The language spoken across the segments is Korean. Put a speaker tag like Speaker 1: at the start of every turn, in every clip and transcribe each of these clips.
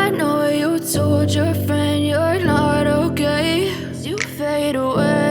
Speaker 1: I know you told your friend you're not okay. You fade away.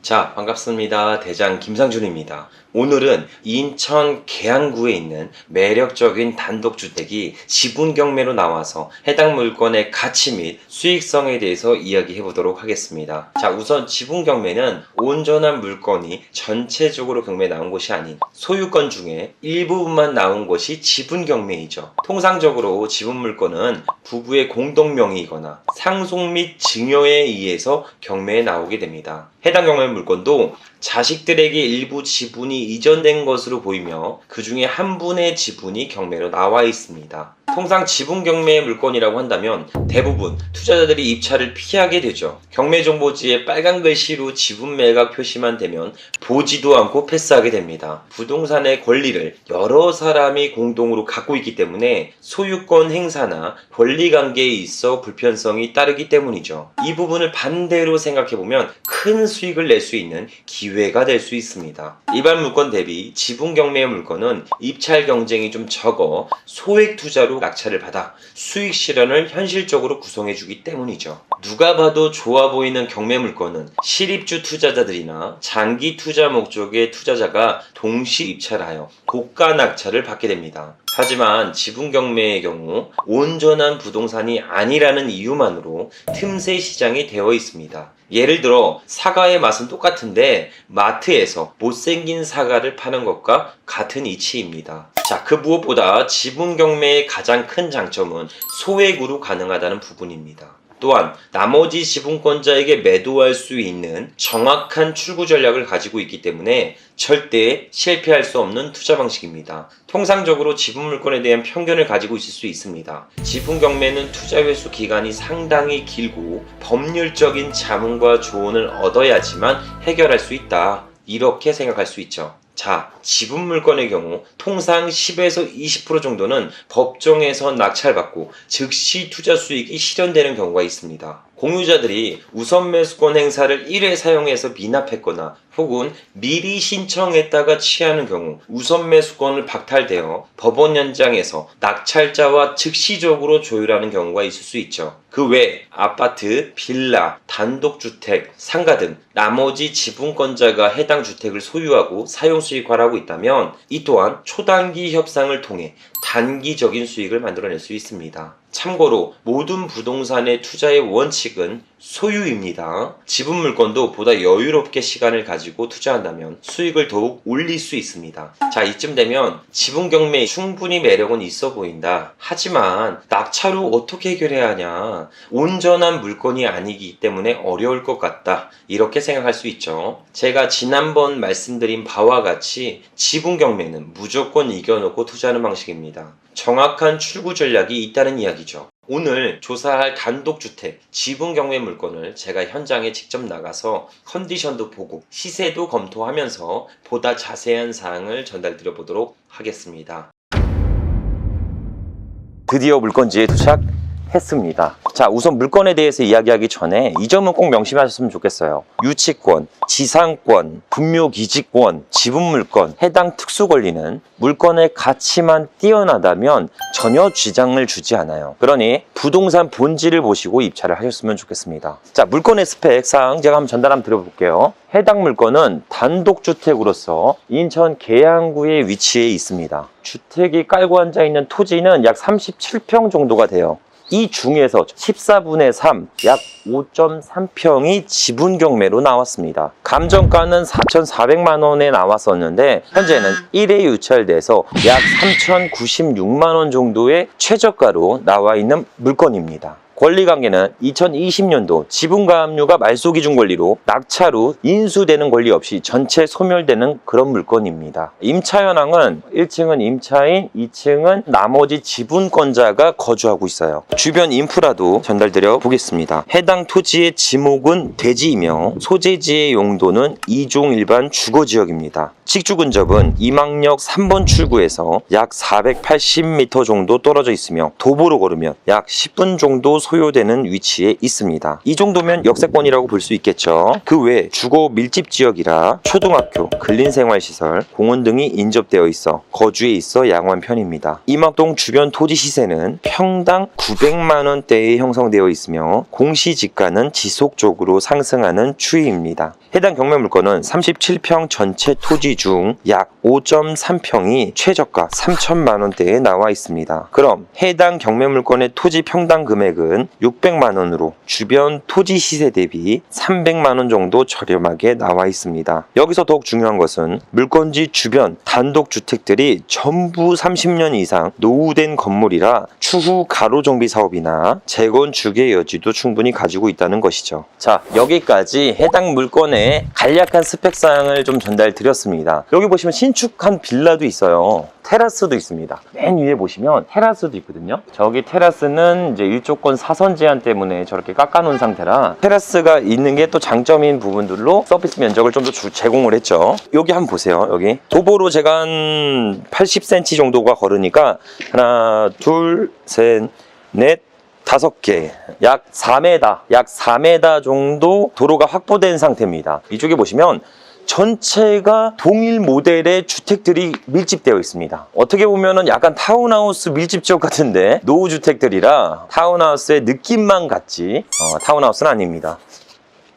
Speaker 2: 자, 반갑습니다. 대장 김상준입니다. 오늘은 인천 계양구에 있는 매력적인 단독주택이 지분 경매로 나와서 해당 물건의 가치 및 수익성에 대해서 이야기해 보도록 하겠습니다. 자, 우선 지분 경매는 온전한 물건이 전체적으로 경매에 나온 것이 아닌 소유권 중에 일부분만 나온 것이 지분 경매이죠. 통상적으로 지분 물건은 부부의 공동 명의이거나 상속 및 증여에 의해서 경매에 나오게 됩니다. 해당 경매 물건도 자식들에게 일부 지분이 이전된 것으로 보이며 그 중에 한 분의 지분이 경매로 나와 있습니다. 통상 지분 경매의 물건이라고 한다면 대부분 투자자들이 입찰을 피하게 되죠. 경매 정보지에 빨간 글씨로 지분 매각 표시만 되면 보지도 않고 패스하게 됩니다. 부동산의 권리를 여러 사람이 공동으로 갖고 있기 때문에 소유권 행사나 권리 관계에 있어 불편성이 따르기 때문이죠. 이 부분을 반대로 생각해보면 큰 수익을 낼 수 있는 기회가 될 수 있습니다. 일반 물건 대비 지분 경매의 물건은 입찰 경쟁이 좀 적어 소액 투자로 낙찰을 받아 수익 실현을 현실적으로 구성해주기 때문이죠. 누가 봐도 좋아 보이는 경매 물건은 실입주 투자자들이나 장기 투자 목적의 투자자가 동시 입찰하여 고가 낙찰을 받게 됩니다. 하지만 지분 경매의 경우 온전한 부동산이 아니라는 이유만으로 틈새 시장이 되어 있습니다. 예를 들어 사과의 맛은 똑같은데 마트에서 못생긴 사과를 파는 것과 같은 이치입니다. 자, 그 무엇보다 지분 경매의 가장 큰 장점은 소액으로 가능하다는 부분입니다. 또한 나머지 지분권자에게 매도할 수 있는 정확한 출구 전략을 가지고 있기 때문에 절대 실패할 수 없는 투자 방식입니다. 통상적으로 지분 물건에 대한 편견을 가지고 있을 수 있습니다. 지분 경매는 투자 회수 기간이 상당히 길고 법률적인 자문과 조언을 얻어야지만 해결할 수 있다, 이렇게 생각할 수 있죠. 자, 지분 물건의 경우 통상 10에서 20% 정도는 법정에서 낙찰받고 즉시 투자 수익이 실현되는 경우가 있습니다. 공유자들이 우선 매수권 행사를 1회 사용해서 미납했거나 혹은 미리 신청했다가 취하는 경우 우선 매수권을 박탈되어 법원 현장에서 낙찰자와 즉시적으로 조율하는 경우가 있을 수 있죠. 그 외 아파트, 빌라, 단독주택, 상가 등 나머지 지분권자가 해당 주택을 소유하고 사용 수익화하고 있다면 이 또한 초단기 협상을 통해 단기적인 수익을 만들어낼 수 있습니다. 참고로 모든 부동산의 투자의 원칙은 소유입니다. 지분 물건도 보다 여유롭게 시간을 가지고 투자한다면 수익을 더욱 올릴 수 있습니다. 자, 이쯤 되면 지분 경매에 충분히 매력은 있어 보인다. 하지만 낙찰후 어떻게 해결해야 하냐? 온전한 물건이 아니기 때문에 어려울 것 같다, 이렇게 생각할 수 있죠. 제가 지난번 말씀드린 바와 같이 지분 경매는 무조건 이겨놓고 투자하는 방식입니다. 정확한 출구 전략이 있다는 이야기죠. 오늘 조사할 단독주택 지분 경매 물건을 제가 현장에 직접 나가서 컨디션도 보고 시세도 검토하면서 보다 자세한 사항을 전달드려 보도록 하겠습니다. 드디어 물건지에 도착했습니다. 자, 우선 물건에 대해서 이야기하기 전에 이 점은 꼭 명심하셨으면 좋겠어요. 유치권, 지상권, 분묘기지권, 지분물권, 해당 특수권리는 물건의 가치만 뛰어나다면 전혀 지장을 주지 않아요. 그러니 부동산 본질을 보시고 입찰을 하셨으면 좋겠습니다. 자, 물건의 스펙상 제가 한번 전달 한번 드려볼게요. 해당 물건은 단독주택으로서 인천 계양구에 위치해 있습니다. 주택이 깔고 앉아있는 토지는 약 37평 정도가 돼요. 이 중에서 14분의 3, 약 5.3평이 지분 경매로 나왔습니다. 감정가는 4,400만 원에 나왔었는데 현재는 1회 유찰돼서 약 3,096만 원 정도의 최저가로 나와 있는 물건입니다. 권리관계는 2020년도 지분가압류가 말소기준 권리로 낙찰 후 인수되는 권리 없이 전체 소멸되는 그런 물건입니다. 임차 현황은 1층은 임차인, 2층은 나머지 지분권자가 거주하고 있어요. 주변 인프라도 전달드려 보겠습니다. 해당 토지의 지목은 대지이며 소재지의 용도는 2종 일반 주거지역입니다. 직주 근접은 이망역 3번 출구에서 약 480m 정도 떨어져 있으며 도보로 걸으면 약 10분 정도 소요되는 위치에 있습니다. 이 정도면 역세권이라고 볼 수 있겠죠. 그 외 주거 밀집 지역이라 초등학교, 근린생활시설, 공원 등이 인접되어 있어 거주에 있어 양호한 편입니다. 이막동 주변 토지 시세는 평당 900만 원대에 형성되어 있으며 공시지가는 지속적으로 상승하는 추이입니다. 해당 경매 물건은 37평 전체 토지 중 약 5.3평이 최저가 3천만 원대에 나와 있습니다. 그럼 해당 경매 물건의 토지 평당 금액은 600만 원으로 주변 토지 시세 대비 300만 원 정도 저렴하게 나와 있습니다. 여기서 더욱 중요한 것은 물건지 주변 단독주택들이 전부 30년 이상 노후된 건물이라 추후 가로정비 사업이나 재건축의 여지도 충분히 가지고 있다는 것이죠. 자, 여기까지 해당 물건의 간략한 스펙사항을 좀 전달드렸습니다. 여기 보시면 신축한 빌라도 있어요. 테라스도 있습니다. 맨 위에 보시면 테라스도 있거든요. 저기 테라스는 이제 일조권 사선 제한 때문에 저렇게 깎아놓은 상태라 테라스가 있는 게 또 장점인 부분들로 서비스 면적을 좀 더 제공을 했죠. 여기 한번 보세요. 여기 도보로 제가 한 80cm 정도가 걸으니까 하나, 둘, 셋, 넷, 5개, 약 4m 정도 도로가 확보된 상태입니다. 이쪽에 보시면 전체가 동일 모델의 주택들이 밀집되어 있습니다. 어떻게 보면은 약간 타운하우스 밀집 지역 같은데 노후주택들이라 타운하우스의 느낌만 같지 타운하우스는 아닙니다.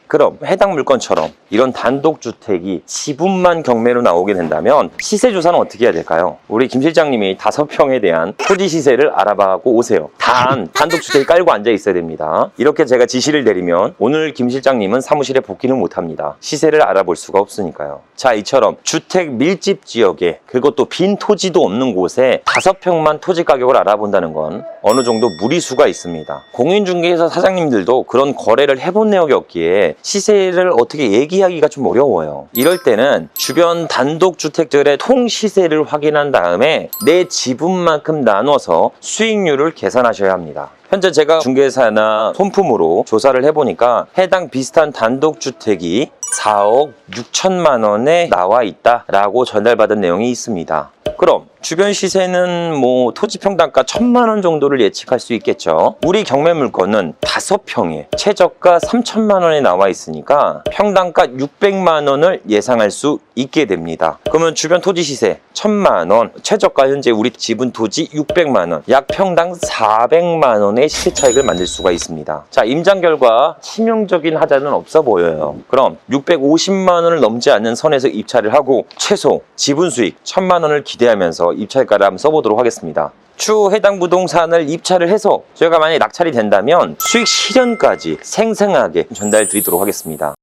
Speaker 2: 그럼 해당 물건처럼 이런 단독주택이 지분만 경매로 나오게 된다면 시세조사는 어떻게 해야 될까요? 우리 김 실장님이 5평에 대한 토지 시세를 알아보고 오세요. 단 단독주택이 깔고 앉아 있어야 됩니다. 이렇게 제가 지시를 내리면 오늘 김 실장님은 사무실에 복귀는 못합니다. 시세를 알아볼 수가 없으니까요. 자, 이처럼 주택 밀집 지역에 그리고 또 빈 토지도 없는 곳에 5평만 토지 가격을 알아본다는 건 어느 정도 무리수가 있습니다. 공인중개사 사장님들도 그런 거래를 해본 내역이 없기에 시세를 어떻게 얘기하기가 좀 어려워요. 이럴 때는 주변 단독주택들의 통시세를 확인한 다음에 내 지분만큼 나눠서 수익률을 계산하셔야 합니다. 현재 제가 중개사나 손품으로 조사를 해보니까 해당 비슷한 단독주택이 4억 6천만 원에 나와 있다라고 전달받은 내용이 있습니다. 그럼 주변 시세는 뭐 토지 평당가 1,000만 원 정도를 예측할 수 있겠죠. 우리 경매 물건은 5평에 최저가 3천만 원에 나와 있으니까 평당가 600만 원을 예상할 수 있게 됩니다. 그러면 주변 토지 시세 1,000만 원, 최저가 현재 우리 지분 토지 600만 원, 약 평당 400만 원의 시세 차익을 만들 수가 있습니다. 자, 임장 결과 치명적인 하자는 없어 보여요. 그럼 650만 원을 넘지 않는 선에서 입찰을 하고 최소 지분 수익 1,000만 원을 기대하면서 입찰가를 한번 써보도록 하겠습니다. 추후 해당 부동산을 입찰을 해서 저희가 만약에 낙찰이 된다면 수익 실현까지 생생하게 전달 드리도록 하겠습니다.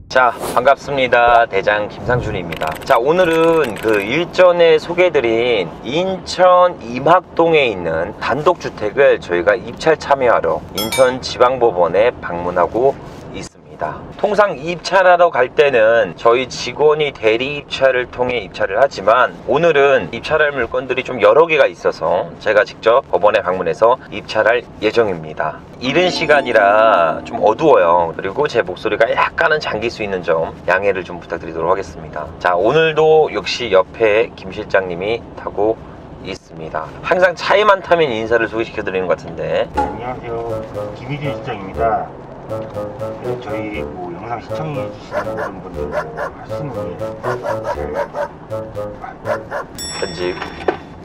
Speaker 2: 자, 반갑습니다. 대장 김상준입니다. 자, 오늘은 그 일전에 소개해드린 인천 이막동에 있는 단독주택을 저희가 입찰 참여하러 인천지방법원에 방문하고 있습니다. 통상 입찰하러 갈 때는 저희 직원이 대리 입찰을 통해 입찰을 하지만 오늘은 입찰할 물건들이 좀 여러 개가 있어서 제가 직접 법원에 방문해서 입찰할 예정입니다. 이른 시간이라 좀 어두워요. 그리고 제 목소리가 약간은 잠길 수 있는 점 양해를 좀 부탁드리도록 하겠습니다. 자, 오늘도 역시 옆에 김 실장님이 타고 있습니다. 항상 차에만 타면 인사를 소개시켜드리는 것 같은데.
Speaker 3: 안녕하세요. 김희진 실장입니다. 저희 뭐 영상 시청해 주시는 모든 분들 말씀을
Speaker 2: 편집.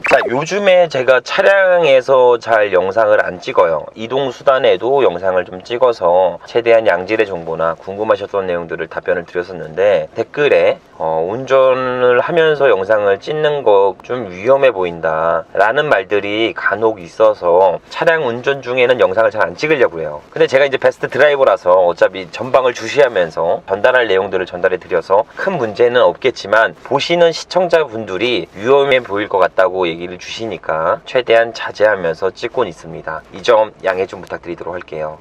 Speaker 2: 자, 요즘에 제가 차량에서 잘 영상을 안 찍어요. 이동 수단에도 영상을 좀 찍어서 최대한 양질의 정보나 궁금하셨던 내용들을 답변을 드렸었는데 댓글에 운전을 하면서 영상을 찍는 거 좀 위험해 보인다 라는 말들이 간혹 있어서 차량 운전 중에는 영상을 잘 안 찍으려고 해요. 근데 제가 이제 베스트 드라이버라서 어차피 전방을 주시하면서 전달할 내용들을 전달해 드려서 큰 문제는 없겠지만 보시는 시청자분들이 위험해 보일 것 같다고 얘기를 주시니까 최대한 자제하면서 찍곤 있습니다. 이 점 양해 좀 부탁드리도록 할게요.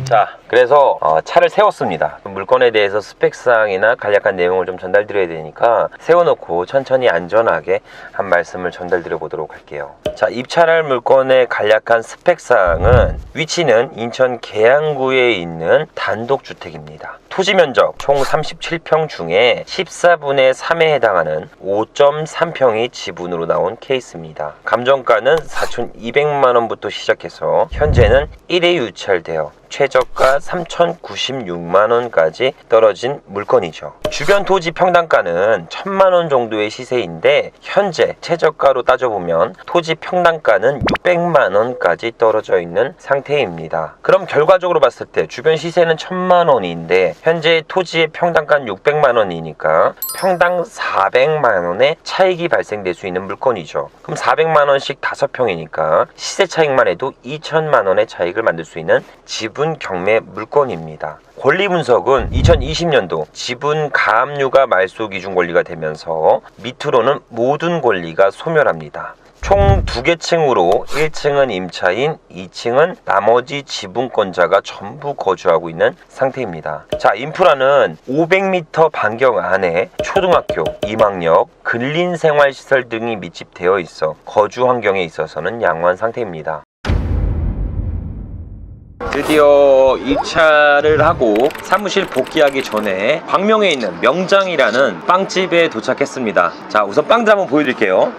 Speaker 2: 자, 그래서 차를 세웠습니다. 물건에 대해서 스펙사항이나 간략한 내용을 좀 전달드려야 되니까 세워놓고 천천히 안전하게 한 말씀을 전달드려 보도록 할게요. 자, 입찰할 물건의 간략한 스펙사항은 위치는 인천 계양구에 있는 단독주택입니다. 토지 면적 총 37평 중에 14분의 3에 해당하는 5.3평이 지분으로 나온 케이스입니다. 감정가는 4,200만원부터 시작해서 현재는 1회 유찰되어 최저가 3,096만원까지 떨어진 물건이죠. 주변 토지 평당가는 1,000만원 정도의 시세인데 현재 최저가로 따져보면 토지 평당가는 600만원까지 떨어져 있는 상태입니다. 그럼 결과적으로 봤을 때 주변 시세는 1,000만원인데 현재 토지의 평당가는 600만원이니까 평당 400만원의 차익이 발생될 수 있는 물건이죠. 그럼 400만원씩 5평이니까 시세 차익만 해도 2천만원의 차익을 만들 수 있는 지분 경매 물건입니다. 권리 분석은 2020년도 지분 가압류가 말소 기준 권리가 되면서 밑으로는 모든 권리가 소멸합니다. 총 2개 층으로 1층은 임차인, 2층은 나머지 지분권자가 전부 거주하고 있는 상태입니다. 자, 인프라는 500m 반경 안에 초등학교, 이막역, 근린생활시설 등이 밀집되어 있어 거주 환경에 있어서는 양호한 상태입니다. 드디어 입찰을 하고 사무실 복귀하기 전에 광명에 있는 명장이라는 빵집에 도착했습니다. 자, 우선 빵들 한번 보여드릴게요.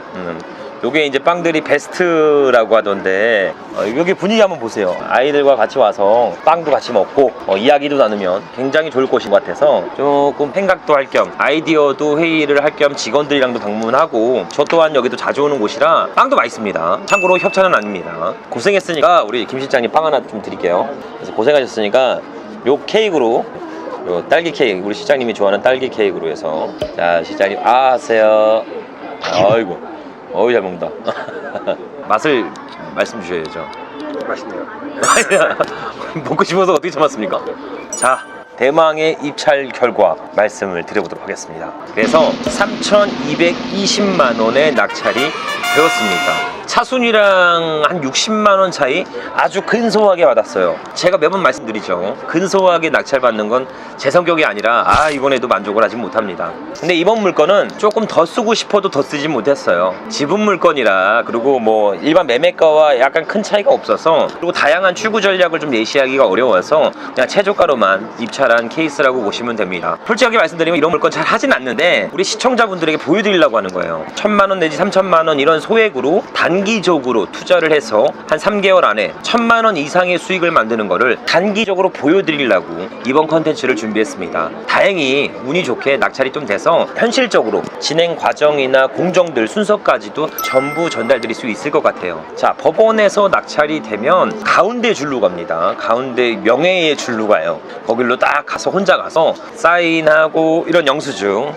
Speaker 2: 요게 이제 빵들이 베스트라고 하던데 여기 분위기 한번 보세요. 아이들과 같이 와서 빵도 같이 먹고 이야기도 나누면 굉장히 좋을 곳인 것 같아서 조금 생각도 할 겸 아이디어도 회의를 할 겸 직원들이랑도 방문하고 저 또한 여기도 자주 오는 곳이라 빵도 맛있습니다. 참고로 협찬은 아닙니다. 고생했으니까 우리 김 실장님 빵 하나 좀 드릴게요. 그래서 고생하셨으니까 요 케이크로 요 딸기 케이크, 우리 실장님이 좋아하는 딸기 케이크로 해서, 자, 실장님 하세요. 아이고 잘 먹는다. 맛을 말씀 주셔야죠.
Speaker 3: 맛있네요.
Speaker 2: 먹고 싶어서 어떻게 참았습니까? 자, 대망의 입찰 결과 말씀을 드려보도록 하겠습니다. 그래서 3,220만원의 낙찰이 되었습니다. 차순위랑 한 60만원 차이 아주 근소하게 받았어요. 제가 매번 말씀드리죠. 근소하게 낙찰받는 건 제 성격이 아니라 이번에도 만족을 하지 못합니다. 근데 이번 물건은 조금 더 쓰고 싶어도 더 쓰지 못했어요. 지분 물건이라, 그리고 뭐 일반 매매가와 약간 큰 차이가 없어서, 그리고 다양한 출구 전략을 좀 예시하기가 어려워서 그냥 최저가로만 입찰한 케이스라고 보시면 됩니다. 솔직하게 말씀드리면 이런 물건 잘 하진 않는데 우리 시청자분들에게 보여드리려고 하는 거예요. 1,000만원 내지 3,000만원 이런 소액으로 단기적으로 투자를 해서 한 3개월 안에 1,000만원 이상의 수익을 만드는 거를 단기적으로 보여드리려고 이번 컨텐츠를 준비했습니다. 다행히 운이 좋게 낙찰이 좀 돼서 현실적으로 진행 과정이나 공정들 순서까지도 전부 전달드릴 수 있을 것 같아요. 자, 법원에서 낙찰이 되면 가운데 줄로 갑니다. 가운데 명예의 줄로 가요. 거길로 딱 가서 혼자 가서 사인하고 이런 영수증,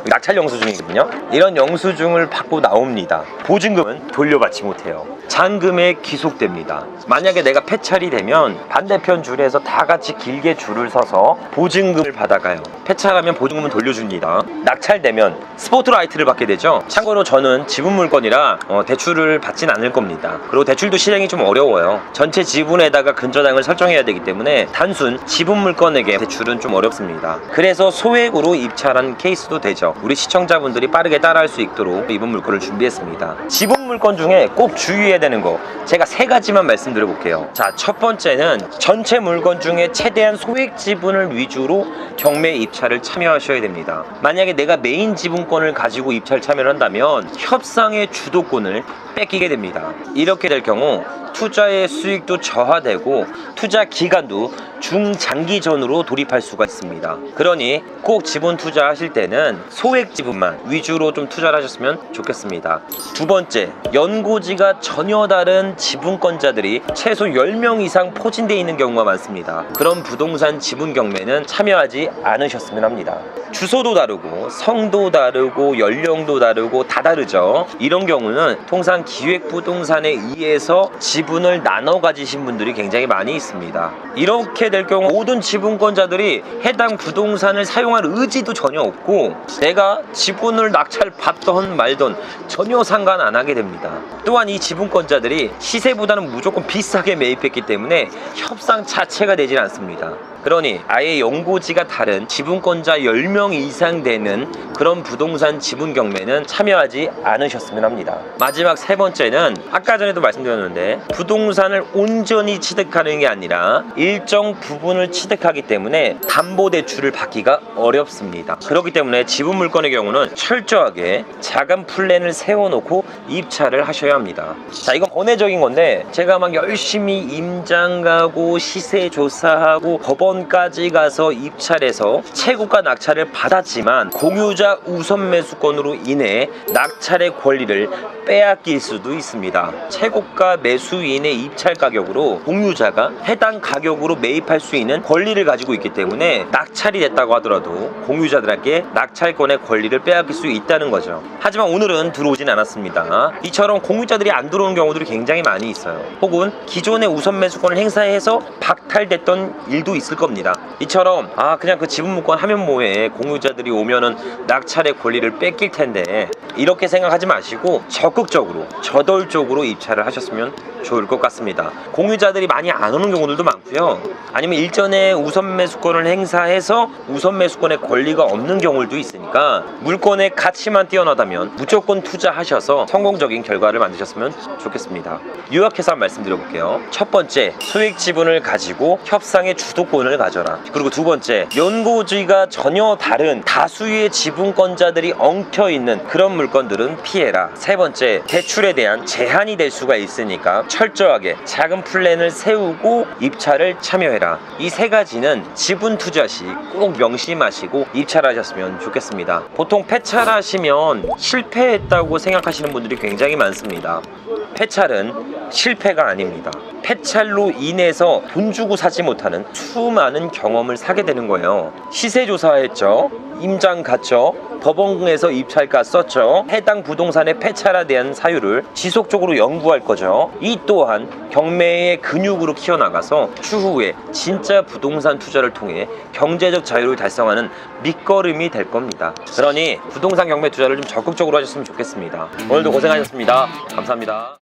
Speaker 2: 낙찰 영수증이거든요. 이런 영수증을 받고 나옵니다. 보증금은 돌려받지 못해요. 잔금에 기속됩니다. 만약에 내가 폐찰이 되면 반대편 줄에서 다 같이 길게 줄을 서서 보증금을 받아가요. 폐찰하면 보증금은 돌려줍니다. 낙찰되면 스포트라이트를 받게 되죠. 참고로 저는 지분 물건이라 대출을 받진 않을 겁니다. 그리고 대출도 실행이 좀 어려워요. 전체 지분에다가 근저당을 설정해야 되기 때문에 단순 지분 물건에게 대출은 좀 어렵습니다. 그래서 소액으로 입찰한 케이스도 되죠. 우리 시청자분들이 빠르게 따라할 수 있도록 이번 물건을 준비했습니다. 지분 물건 중에 꼭 주의해야 되는 거 제가 3가지만 말씀드려 볼게요. 자, 첫 번째는 전체 물건 중에 최대한 소액 지분을 위주로 경매 입찰을 참여하셔야 됩니다. 만약에 내가 메인 지분권을 가지고 입찰 참여를 한다면 협상의 주도권을 뺏기게 됩니다. 이렇게 될 경우 투자의 수익도 저하되고 투자 기간도 중장기전으로 돌입할 수가 있습니다. 그러니 꼭 지분 투자하실 때는 소액 지분만 위주로 좀 투자를 하셨으면 좋겠습니다. 두 번째, 연고지가 전혀 다른 지분권자들이 최소 10명 이상 포진되어 있는 경우가 많습니다. 그런 부동산 지분 경매는 참여하지 않으셨으면 합니다. 주소도 다르고 성도 다르고 연령도 다르고 다 다르죠. 이런 경우는 통상 기획부동산에 의해서 지분을 나눠 가지신 분들이 굉장히 많이 있습니다. 이렇게 될 경우 모든 지분권자들이 해당 부동산을 사용할 의지도 전혀 없고 내가 지분을 낙찰 받던 말던 전혀 상관 안 하게 됩니다. 또한 이 지분권자들이 시세보다는 무조건 비싸게 매입했기 때문에 협상 자체가 되질 않습니다. 그러니 아예 연고지가 다른 지분권자 10명 이상 되는 그런 부동산 지분 경매는 참여하지 않으셨으면 합니다. 마지막 세 번째는 아까 전에도 말씀드렸는데 부동산을 온전히 취득하는 게 아니라 일정 부분을 취득하기 때문에 담보대출을 받기가 어렵습니다. 그렇기 때문에 지분 물건의 경우는 철저하게 자금 플랜을 세워놓고 입찰을 하셔야 합니다. 자, 이건 권해적인 건데 제가 막 열심히 임장 가고 시세 조사하고 법원까지 가서 입찰해서 채고가 낙찰을 받았지만 공유자 우선 매수권으로 인해 낙찰의 권리를 빼앗길 수도 있습니다. 채고가 매수인의 입찰 가격으로 공유자가 해당 가격으로 매입할 수 있는 권리를 가지고 있기 때문에 낙찰이 됐다고 하더라도 공유자들에게 낙찰권의 권리를 빼앗길 수 있다는 거죠. 하지만 오늘은 들어오진 않았습니다. 이처럼 공유자들이 안 들어오는 경우들이 굉장히 많이 있어요. 혹은 기존의 우선 매수권을 행사해서 박탈됐던 일도 있을 겁니다. 이처럼 그냥 그 지분 물건 하면 뭐해, 공유자들이 오면은 낙찰의 권리를 뺏길 텐데, 이렇게 생각하지 마시고 적극적으로 저돌적으로 입찰을 하셨으면 좋을 것 같습니다. 공유자들이 많이 안 오는 경우들도 많고요. 아니면 일전에 우선 매수권을 행사해서 우선 매수권의 권리가 없는 경우도 있으니까 물건의 가치만 뛰어나다면 무조건 투자하셔서 성공적인 결과를 만드셨으면 좋겠습니다. 요약해서 한번 말씀드려볼게요. 첫 번째, 소액 지분을 가지고 협상의 주도권을 가져라. 그리고 두 번째, 연고지가 전혀 다른 다수의 지분권자들이 엉켜있는 그런 물건들은 피해라. 세 번째, 대출에 대한 제한이 될 수가 있으니까 철저하게 자금 플랜을 세우고 입찰을 참여해라. 이 세 가지는 지분 투자 시 꼭 명심하시고 입찰하셨으면 좋겠습니다. 보통 폐찰하시면 실패했다고 생각하시는 분들이 굉장히 많습니다. 폐찰은 실패가 아닙니다. 폐찰로 인해서 돈 주고 사지 못하는 수많은 경험을 사게 되는 거예요. 시세 조사했죠, 임장 갔죠, 법원에서 입찰가 썼죠, 해당 부동산의 폐찰에 대한 사유를 지속적으로 연구할 거죠. 이 또한 경매의 근육으로 키워나가서 추후에 진짜 부동산 투자를 통해 경제적 자유를 달성하는 밑거름이 될 겁니다. 그러니 부동산 경매 투자를 좀 적극적으로 하셨으면 좋겠습니다. 오늘도 고생하셨습니다. 감사합니다.